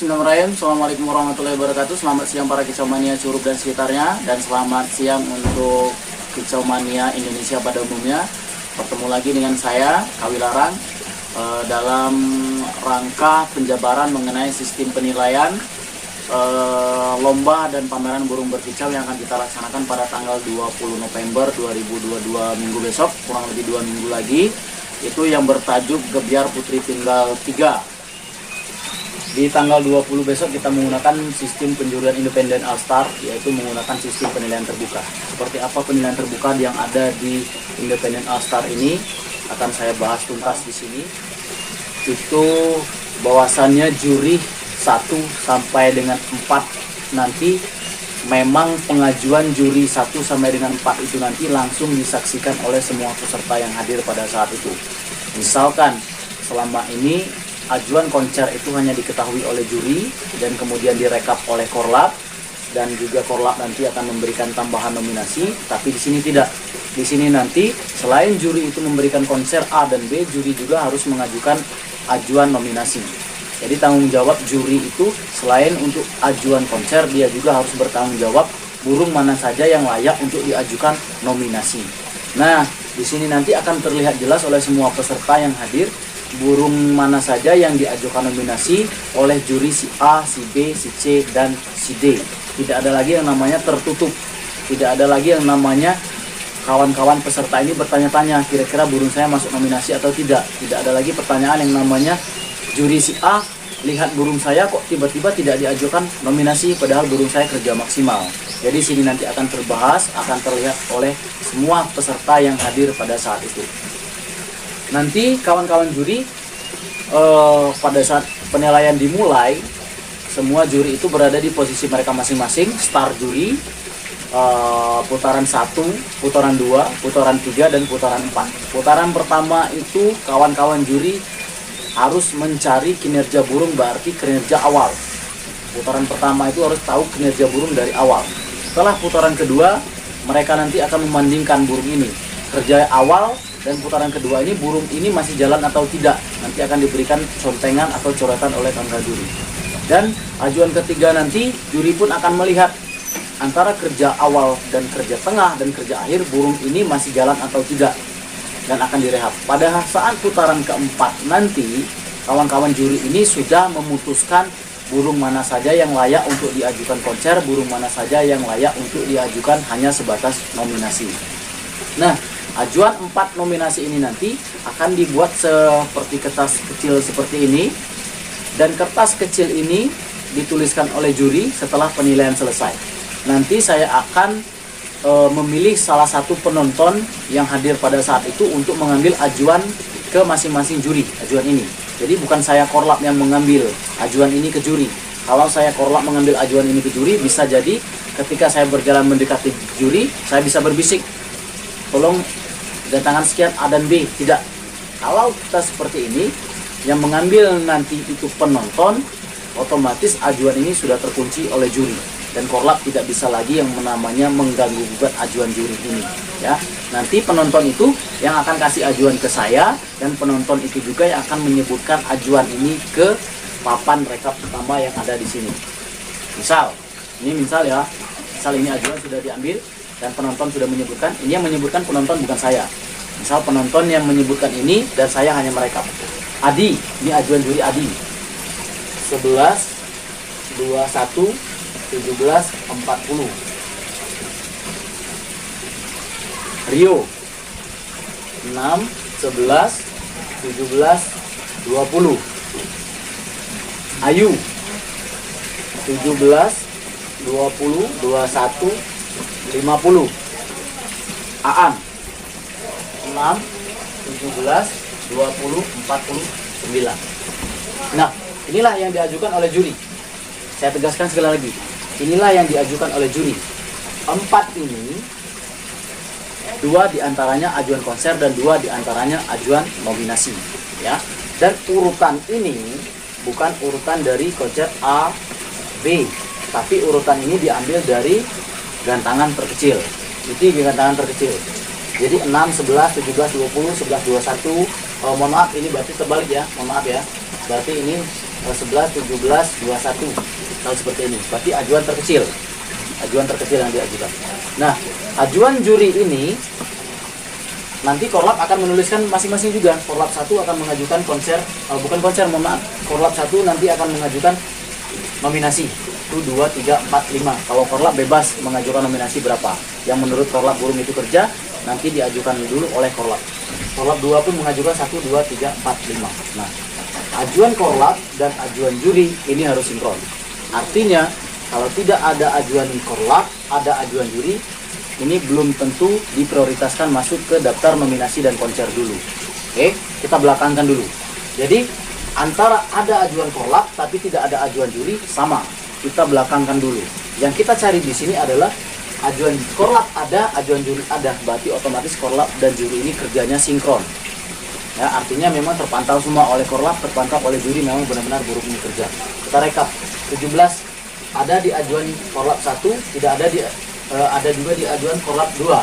Bismillahirrahmanirrahim. Assalamualaikum warahmatullahi wabarakatuh. Selamat siang para kicau mania Curup dan sekitarnya, dan selamat siang untuk kicau mania Indonesia pada umumnya. Bertemu lagi dengan saya, Kawi Larang, dalam rangka penjabaran mengenai sistem penilaian lomba dan pameran burung berkicau yang akan kita laksanakan pada tanggal 20 November 2022 minggu besok, kurang lebih 2 minggu lagi. Itu yang bertajuk Gebyar Putri Tunggal 3. Di tanggal 20 besok kita menggunakan sistem penjurian independen All Star, yaitu menggunakan sistem penilaian terbuka. Seperti apa penilaian terbuka yang ada di independen All Star ini akan saya bahas tuntas di sini. Itu bahwasannya juri 1 sampai dengan 4 nanti memang pengajuan juri 1 sampai dengan 4 itu nanti langsung disaksikan oleh semua peserta yang hadir pada saat itu. Misalkan selama ini ajuan konser itu hanya diketahui oleh juri dan kemudian direkap oleh korlap, dan juga korlap nanti akan memberikan tambahan nominasi. Tapi di sini tidak. Di sini nanti selain juri itu memberikan konser A dan B, juri juga harus mengajukan ajuan nominasi. Jadi tanggung jawab juri itu selain untuk ajuan konser, dia juga harus bertanggung jawab burung mana saja yang layak untuk diajukan nominasi. Nah, di sini nanti akan terlihat jelas oleh semua peserta yang hadir burung mana saja yang diajukan nominasi oleh juri si A, si B, si C, dan si D. Tidak ada lagi yang namanya tertutup. Tidak ada lagi yang namanya kawan-kawan peserta ini bertanya-tanya kira-kira burung saya masuk nominasi atau tidak. Tidak ada lagi pertanyaan yang namanya juri si A lihat burung saya kok tiba-tiba tidak diajukan nominasi padahal burung saya kerja maksimal. Jadi sini nanti akan terbahas, akan terlihat oleh semua peserta yang hadir pada saat itu. Nanti kawan-kawan juri pada saat penilaian dimulai, semua juri itu berada di posisi mereka masing-masing. Start juri, putaran 1, putaran 2, putaran 3, dan putaran 4. Putaran pertama itu kawan-kawan juri harus mencari kinerja burung, berarti kinerja awal. Putaran pertama itu harus tahu kinerja burung dari awal. Setelah putaran kedua, mereka nanti akan membandingkan burung ini kerja awal dan putaran kedua ini burung ini masih jalan atau tidak. Nanti akan diberikan contengan atau coretan oleh kawan juri. Dan ajuan ketiga nanti juri pun akan melihat antara kerja awal dan kerja tengah dan kerja akhir burung ini masih jalan atau tidak, dan akan direhab. Pada saat putaran keempat nanti kawan-kawan juri ini sudah memutuskan burung mana saja yang layak untuk diajukan konser, burung mana saja yang layak untuk diajukan hanya sebatas nominasi. Nah, ajuan 4 nominasi ini nanti akan dibuat seperti kertas kecil seperti ini, dan kertas kecil ini dituliskan oleh juri setelah penilaian selesai. Nanti saya akan memilih salah satu penonton yang hadir pada saat itu untuk mengambil ajuan ke masing-masing juri, ajuan ini. Jadi bukan saya korlap yang mengambil ajuan ini ke juri. Kalau saya korlap mengambil ajuan ini ke juri, bisa jadi ketika saya berjalan mendekati juri, saya bisa berbisik, tolong tangan sekian A dan B. Tidak. Kalau kita seperti ini, yang mengambil nanti itu penonton, otomatis ajuan ini sudah terkunci oleh juri, dan korlap tidak bisa lagi yang namanya mengganggu gugat ajuan juri ini, ya. Nanti penonton itu yang akan kasih ajuan ke saya, dan penonton itu juga yang akan menyebutkan ajuan ini ke papan rekap pertama yang ada di sini. Misal ya, misal ini ajuan sudah diambil dan penonton sudah menyebutkan. Ini yang menyebutkan penonton, bukan saya. Misal penonton yang menyebutkan ini dan saya hanya merekap. Adi, ini ajuan juri Adi. 11, 21, 17, 40. Rio 6, 11, 17, 20. Ayu 17, 20, 21, 50. Aan 6, 17, 20, 49. Nah, inilah yang diajukan oleh juri. Saya tegaskan sekali lagi, inilah yang diajukan oleh juri. 4 ini, 2 diantaranya ajuan konser dan 2 diantaranya ajuan nominasi, ya. Dan urutan ini bukan urutan dari konser A, B, tapi urutan ini diambil dari gantangan terkecil. Jadi gantangan terkecil. Jadi 6, 11, 17, 20, 11, 21. Mohon maaf, ini berarti terbalik ya. Mohon maaf ya. Berarti ini 11, 17, 21. Kalau seperti ini, berarti ajuan terkecil. Ajuan terkecil yang diajukan. Nah, ajuan juri ini nanti Korlap akan menuliskan masing-masing juga. Korlap 1 akan mengajukan bukan konser, mohon maaf. Korlap 1 nanti akan mengajukan nominasi. 1, 2, 3, 4, 5. Kalau Korlap bebas mengajukan nominasi berapa. Yang menurut Korlap burung itu kerja, nanti diajukan dulu oleh Korlap. Korlap 2 pun mengajukan 1, 2, 3, 4, 5. Nah, ajuan Korlap dan ajuan juri ini harus sinkron. Artinya, kalau tidak ada ajuan Korlap, ada ajuan juri, ini belum tentu diprioritaskan masuk ke daftar nominasi dan konser dulu. Oke, kita belakangkan dulu. Jadi antara ada ajuan Korlap tapi tidak ada ajuan juri, sama. Kita belakangkan dulu. Yang kita cari di sini adalah ajuan Korlap ada, ajuan juri ada. Berarti otomatis Korlap dan juri ini kerjanya sinkron. Ya, artinya memang terpantau semua oleh Korlap, terpantau oleh juri, memang benar-benar burung ini kerja. Kita rekap. 17 ada di ajuan Korlap 1, tidak ada juga di ajuan Korlap 2.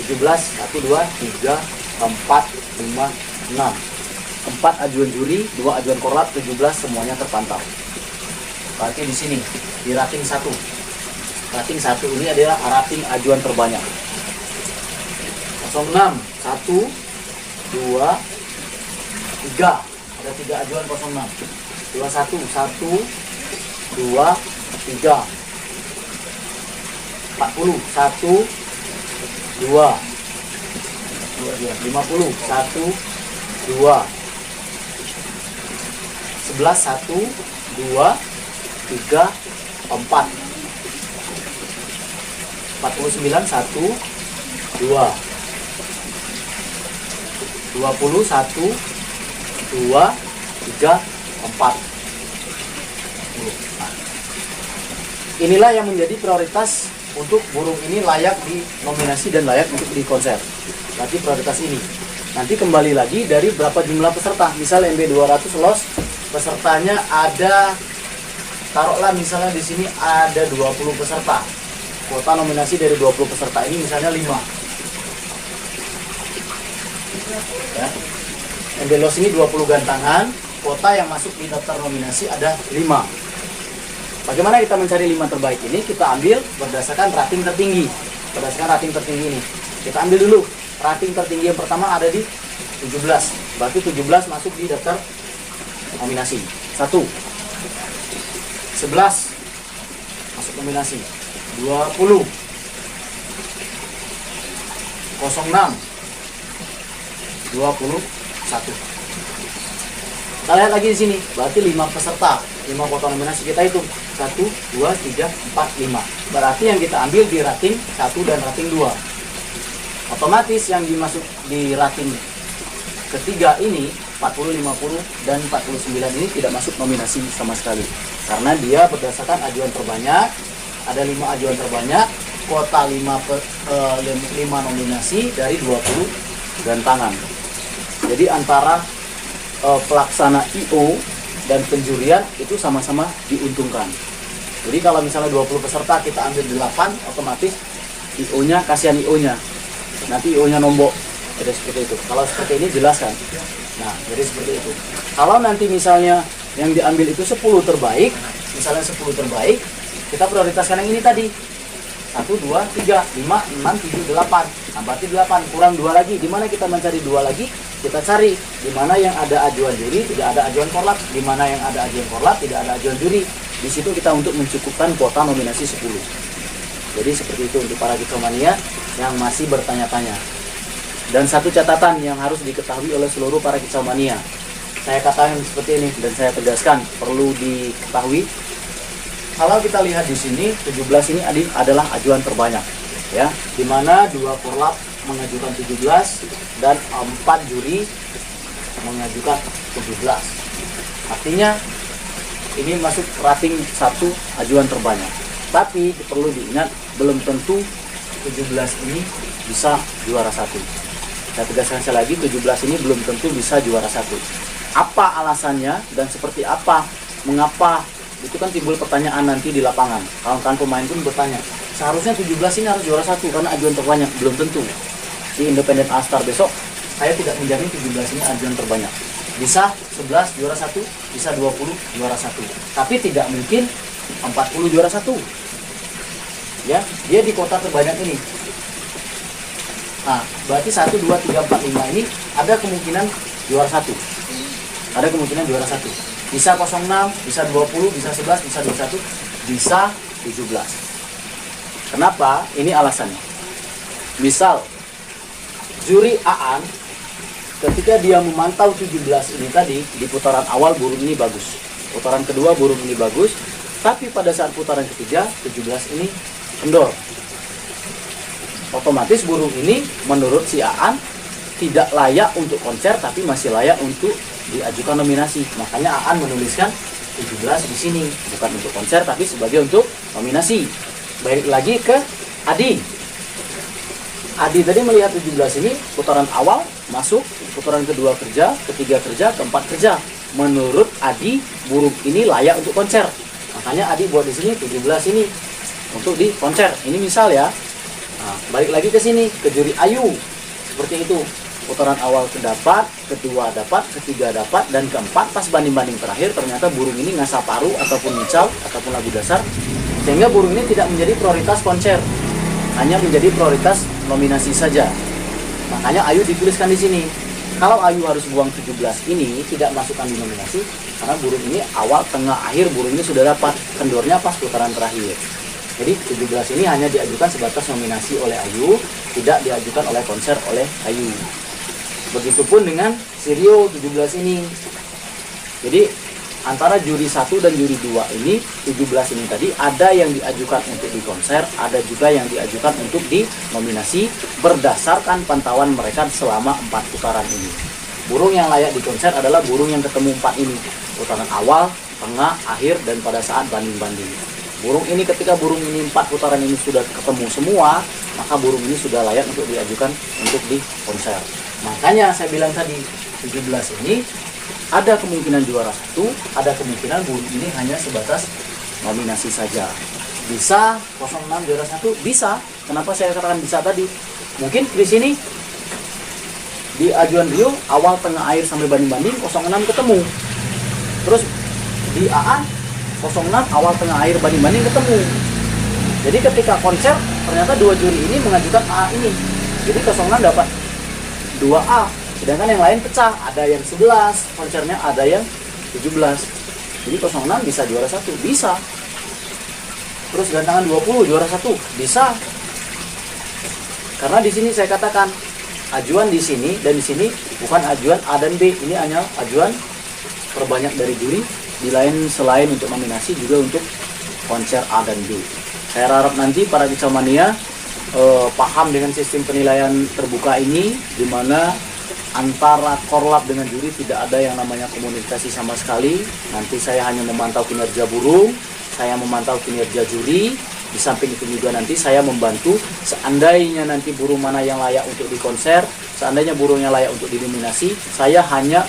17, 1, 2, 3, 4, 5, 6. 4 ajuan juri, 2 ajuan Korlap, 17 semuanya terpantau. Berarti di sini di rating 1. Rating 1 ini adalah rating ajuan terbanyak. 06, 1, 2, 3. Ada 3 ajuan 06. 21, 1, 2, 3. 40, 1, 2, 50, 1, 2, 11, 1, 2, 3, 4. 49, 1, 2. 20, 1, 2, 3, 4. Inilah yang menjadi prioritas untuk burung ini layak di nominasi dan layak untuk di konser. Berarti prioritas ini. Nanti kembali lagi dari berapa jumlah peserta. Misal MB 200 los, pesertanya ada, taruhlah misalnya di sini ada 20 peserta. Kuota nominasi dari 20 peserta ini misalnya 5. Ya. MB los ini 20 gantangan, kuota yang masuk di daftar nominasi ada 5. Bagaimana kita mencari 5 terbaik ini? Kita ambil berdasarkan rating tertinggi. Berdasarkan rating tertinggi ini. Kita ambil dulu. Rating tertinggi yang pertama ada di 17. Berarti 17 masuk di daftar nominasi. 1. 11 masuk nominasi. 20. 06. 21. Kita lihat lagi di sini. Berarti 5 peserta. 5 kuota nominasi kita hitung 1, 2, 3, 4, 5. Berarti yang kita ambil di rating 1 dan rating 2. Otomatis yang dimasuk di rating ketiga ini 40, 50 dan 49 ini tidak masuk nominasi sama sekali. Karena dia berdasarkan ajuan terbanyak. Ada 5 ajuan terbanyak, kuota 5 nominasi dari 20 gantangan. Jadi antara pelaksana IO dan penjurian itu sama-sama diuntungkan. Jadi kalau misalnya 20 peserta kita ambil 8, otomatis IO-nya kasihan IO-nya. Nanti IO-nya nombok. Jadi seperti itu. Kalau seperti ini jelaskan. Nah, jadi seperti itu. Kalau nanti misalnya yang diambil itu 10 terbaik, misalnya 10 terbaik, kita prioritaskan yang ini tadi. 1, 2, 3, 5, 6, 7, 8. Nah, berarti 8 kurang 2 lagi. Di mana kita mencari 2 lagi? Kita cari di mana yang ada ajuan juri, tidak ada ajuan Korlap. Di mana yang ada ajuan Korlap, tidak ada ajuan juri. Di situ kita untuk mencukupkan kuota nominasi 10. Jadi seperti itu untuk para kicomania yang masih bertanya-tanya. Dan satu catatan yang harus diketahui oleh seluruh para kicomania. Saya katakan seperti ini dan saya tegaskan perlu diketahui. Kalau kita lihat di sini 17 ini adalah ajuan terbanyak, ya, di mana 2 Korlap mengajukan 17 dan 4 juri mengajukan 17. Artinya ini masuk rating 1 ajuan terbanyak. Tapi perlu diingat belum tentu 17 ini bisa juara 1. Saya tegaskan sekali lagi 17 ini belum tentu bisa juara 1. Apa alasannya dan seperti apa, mengapa? Itu kan timbul pertanyaan nanti di lapangan. Kawan-kawan pemain pun bertanya, seharusnya 17 ini harus juara 1 karena ajuan terbanyak. Belum tentu. Di Independent All Star besok, saya tidak menjamin 17 ini ajuan terbanyak. Bisa 11 juara 1, bisa 20 juara 1. Tapi tidak mungkin 40 juara 1. Ya, dia di kota terbanyak ini. Nah, berarti 1, 2, 3, 4, 5 ini ada kemungkinan juara 1. Ada kemungkinan juara 1. Bisa 06, bisa 20, bisa 11, bisa 21, bisa 17. Kenapa? Ini alasannya. Misal juri Aan ketika dia memantau 17 ini tadi, di putaran awal burung ini bagus, putaran kedua burung ini bagus, tapi pada saat putaran ketiga 17 ini kendor. Otomatis burung ini menurut si Aan tidak layak untuk konser, tapi masih layak untuk diajukan nominasi. Makanya Aan menuliskan 17 di sini, bukan untuk konser tapi sebagai untuk nominasi. Baik lagi ke Adi. Adi tadi melihat 17 ini putaran awal masuk, putaran kedua kerja, ketiga kerja, keempat kerja. Menurut Adi burung ini layak untuk konser. Makanya Adi buat di sini 17 ini untuk di konser. Ini misal ya. Nah, balik lagi ke sini ke juri Ayu. Seperti itu. Putaran awal kedapat, kedua dapat, ketiga dapat, dan keempat pas banding-banding terakhir ternyata burung ini ngasah paru ataupun micau ataupun lagu dasar, sehingga burung ini tidak menjadi prioritas konser, hanya menjadi prioritas nominasi saja. Makanya Ayu dituliskan di sini. Kalau Ayu harus buang 17 ini tidak masukkan di nominasi karena burung ini awal, tengah, akhir burung ini sudah dapat, kendornya pas putaran terakhir. Jadi 17 ini hanya diajukan sebatas nominasi oleh Ayu, tidak diajukan oleh konser oleh Ayu. Begitupun dengan Sirio 17 ini. Jadi antara juri 1 dan juri 2 ini, 17 ini tadi ada yang diajukan untuk di konser, ada juga yang diajukan untuk di nominasi berdasarkan pantauan mereka selama 4 putaran ini. Burung yang layak di konser adalah burung yang ketemu 4 ini, putaran awal, tengah, akhir, dan pada saat banding-banding. Burung ini ketika burung ini 4 putaran ini sudah ketemu semua, maka burung ini sudah layak untuk diajukan untuk di konser. Makanya saya bilang tadi 17 ini ada kemungkinan juara 1, ada kemungkinan burung ini hanya sebatas nominasi saja. Bisa 06 juara 1, bisa. Kenapa saya katakan bisa tadi? Mungkin di sini di ajuan Rio awal, tengah, akhir sampai banding-banding 06 ketemu. Terus di Aan 06 awal, tengah, akhir, banding-banding ketemu. Jadi ketika konser ternyata dua juri ini mengajukan A ini. Jadi 06 dapat 2A, sedangkan yang lain pecah, ada yang 11 konsernya, ada yang 17. Jadi 06 bisa juara 1, bisa. Terus gantangan 20 juara 1, bisa. Karena di sini saya katakan ajuan di sini dan di sini bukan ajuan A dan B, ini hanya ajuan terbanyak dari juri, di lain selain untuk nominasi juga untuk konser A dan B. Saya harap nanti para kicau mania paham dengan sistem penilaian terbuka ini, di mana antara korlap dengan juri tidak ada yang namanya komunikasi sama sekali. Nanti saya hanya memantau kinerja burung, saya memantau kinerja juri. Di samping itu juga nanti saya membantu seandainya nanti burung mana yang layak untuk dikonser, seandainya burung yang layak untuk dinominasi, saya hanya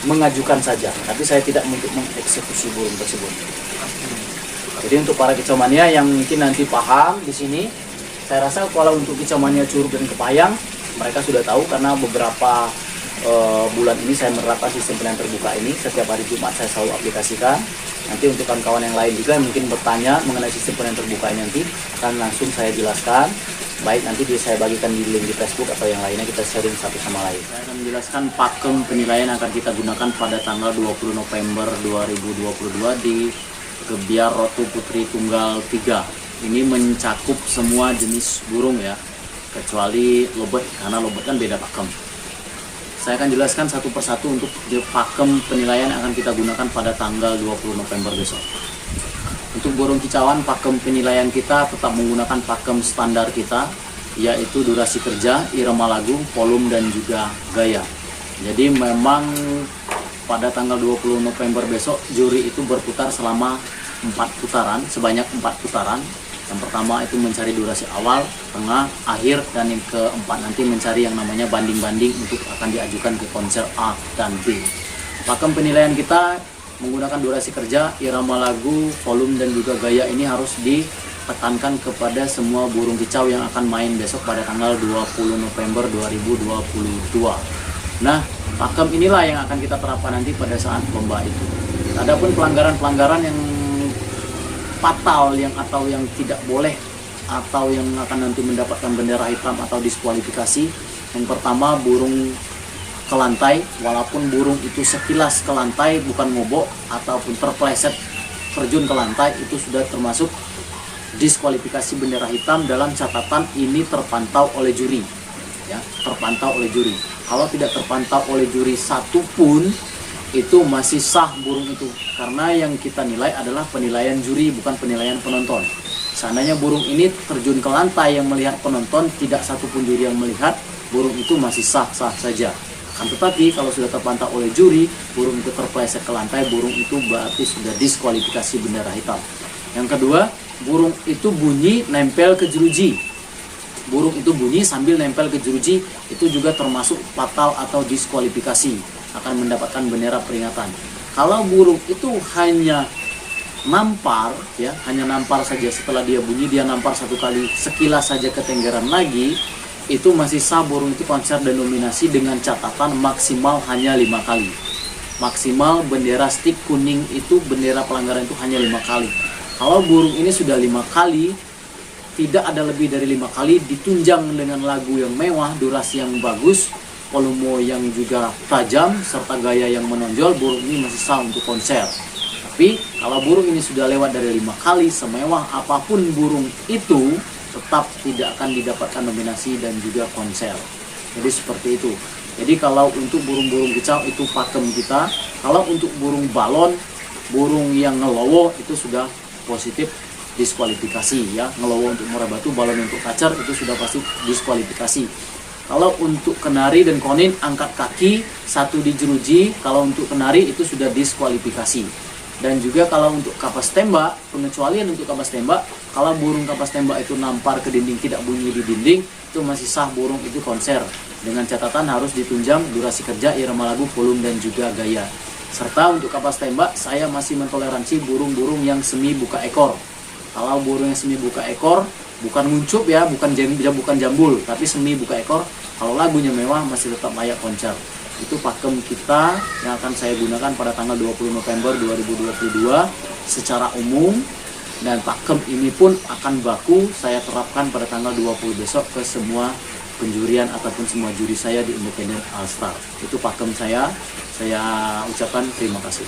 mengajukan saja, tapi saya tidak untuk mengeksekusi burung tersebut. Jadi untuk para kicau mania yang mungkin nanti paham di sini, saya rasa kalau untuk kicau mania Curug dan Kepayang, mereka sudah tahu karena beberapa bulan ini saya menerapkan sistem penilaian terbuka ini. Setiap hari Jumat saya selalu aplikasikan. Nanti untuk kawan-kawan yang lain juga yang mungkin bertanya mengenai sistem penilaian terbuka ini, nanti akan langsung saya jelaskan. Baik nanti saya bagikan di link di Facebook atau yang lainnya, kita sharing satu sama lain. Saya akan menjelaskan pakem penilaian yang akan kita gunakan pada tanggal 20 November 2022 di Gebiar Rotu Putri Tunggal 3. Ini mencakup semua jenis burung ya, kecuali lobet, karena lobet kan beda pakem. Saya akan jelaskan satu persatu untuk pakem penilaian yang akan kita gunakan pada tanggal 20 November besok. Untuk burung kicauan, pakem penilaian kita tetap menggunakan pakem standar kita, yaitu durasi kerja, irama lagu, volume, dan juga gaya. Jadi memang pada tanggal 20 November besok, juri itu berputar selama 4 putaran, sebanyak 4 putaran. Yang pertama itu mencari durasi awal, tengah, akhir, dan yang keempat nanti mencari yang namanya banding-banding untuk akan diajukan ke konser A dan B. Pakem penilaian kita menggunakan durasi kerja, irama lagu, volume, dan juga gaya ini harus ditekankan kepada semua burung kicau yang akan main besok pada tanggal 20 November 2022. Nah, Pakem inilah yang akan kita terapkan nanti pada saat lomba itu. Adapun pelanggaran-pelanggaran yang fatal atau yang tidak boleh atau yang akan nanti mendapatkan bendera hitam atau diskualifikasi. Yang pertama, burung ke lantai, walaupun burung itu sekilas ke lantai bukan ngobok ataupun terpleset terjun ke lantai, itu sudah termasuk diskualifikasi bendera hitam dalam catatan ini terpantau oleh juri. Ya, terpantau oleh juri. Kalau tidak terpantau oleh juri satupun, itu masih sah burung itu, karena yang kita nilai adalah penilaian juri, bukan penilaian penonton. Seandainya burung ini terjun ke lantai yang melihat penonton, tidak satupun juri yang melihat, burung itu masih sah-sah saja. Kan tetapi kalau sudah terpantau oleh juri, burung itu terpleset ke lantai, burung itu berarti sudah diskualifikasi bendera hitam. Yang kedua, burung itu bunyi nempel ke jeruji. Burung itu bunyi sambil nempel ke jeruji, itu juga termasuk fatal atau diskualifikasi, akan mendapatkan bendera peringatan. Kalau burung itu hanya nampar, ya, hanya nampar saja, setelah dia bunyi dia nampar satu kali, sekilas saja ketenggeran lagi, itu masih sah burung itu konser dan nominasi dengan catatan maksimal hanya 5 kali. Maksimal bendera stik kuning itu, bendera pelanggaran itu hanya 5 kali. Kalau burung ini sudah 5 kali, tidak ada lebih dari 5 kali, ditunjang dengan lagu yang mewah, durasi yang bagus, volume yang juga tajam, serta gaya yang menonjol, burung ini masih sah untuk konser. Tapi kalau burung ini sudah lewat dari 5 kali, semewah apapun burung itu, tetap tidak akan didapatkan nominasi dan juga konser. Jadi seperti itu. Jadi kalau untuk burung-burung kicau itu pakem kita. Kalau untuk burung balon, burung yang ngelowo itu sudah positif diskualifikasi, ya. Ngelowo untuk muara batu, balon untuk kacer itu sudah pasti diskualifikasi. Kalau untuk kenari dan konin, angkat kaki, satu di jeruji. Kalau untuk kenari itu sudah diskualifikasi. Dan juga kalau untuk kapas tembak, pengecualian untuk kapas tembak, kalau burung kapas tembak itu nampar ke dinding, tidak bunyi di dinding, itu masih sah burung itu konser. Dengan catatan harus ditunjang durasi kerja, irama lagu, volume, dan juga gaya. Serta untuk kapas tembak, saya masih mentoleransi burung-burung yang semi buka ekor. Kalau burung yang semi buka ekor, bukan nguncup ya, bukan jambul, tapi semi buka ekor, kalau lagunya mewah masih tetap layak konser. Itu pakem kita yang akan saya gunakan pada tanggal 20 November 2022 secara umum, dan pakem ini pun akan baku saya terapkan pada tanggal 20 besok ke semua penjurian ataupun semua juri saya di Independent All Star. Itu pakem saya ucapkan terima kasih.